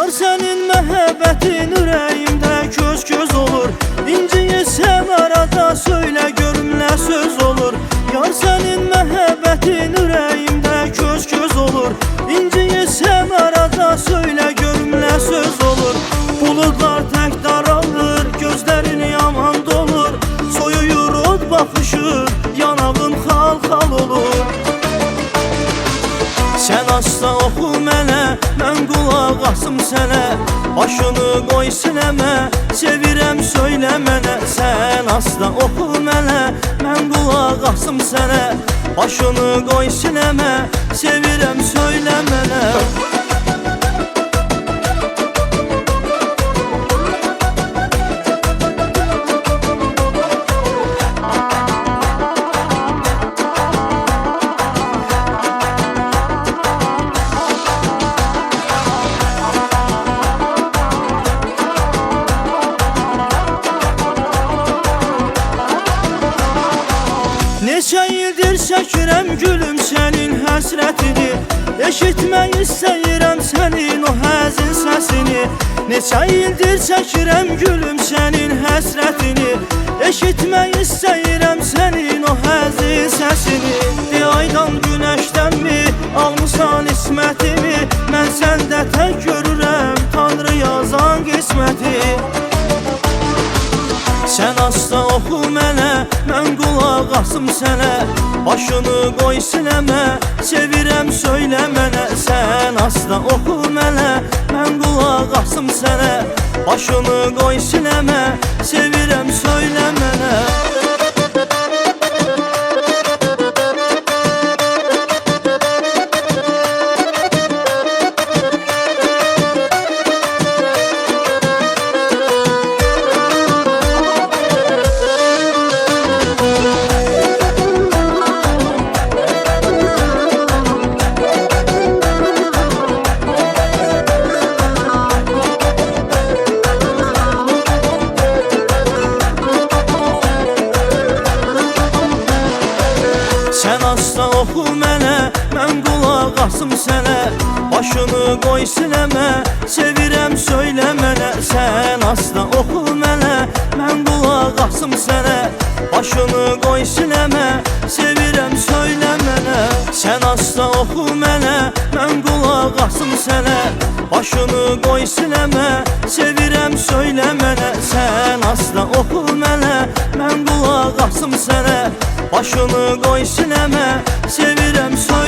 Yar sənin məhəbbətin ürəyimdə köz-köz olur. İnciyirsən arada söylə görüm nə söz olur. Yar sənin məhəbbətin ürəyimdə köz-köz olur. İnciyirsən arada söylə görüm nə söz olur. Buludlar tək daralır, gözlərin yaman dolur. Soyuyur od baxışır, yanağın xal-xal olur. Sən asla oxu mənə, mən qulaq asım sənə. Başını qoy sinəmə, sevirəm söylə mənə. Sən asla oxu mənə, mən qulaq asım sənə. Başını qoy sinəmə, sevirəm söylə mənə. Neçə ildir çəkirəm gülüm sənin həsrətini. Eşitmək istəyirəm sənin o həzin səsini. Neçə ildir çəkirəm gülüm sənin həsrətini. Eşitmək istəyirəm sənin o həzin səsini. De aydan günəşdənmi almısan ismətimi. Mən səndə tək görürəm Tanrı yazan qisməti. Sən asla oxu mənə, mən qulaq asım sənə. Başını qoy sinəmə, sevirəm söylə mənə. Sən asla oxu mənə, mən qulaq asım sənə. Başını qoy sinəmə, sevirəm söylə mənə. Sən asla oxu mənə, mən qulaq asım sənə. Başını qoy sinəmə, sevirəm söylə mənə. Sən asla oxu mənə, mən qulaq asım sənə. Başını qoy sinəmə, sevirəm söylə mənə. Sən asla oxu mənə, mən qulaq asım sənə. Başını qoy sinəmə, sevirəm söylə mənə. Sən asla oxu mənə, mən qulaq asım sənə. Başını qoy sinəmə, sevirəm söylə mənə.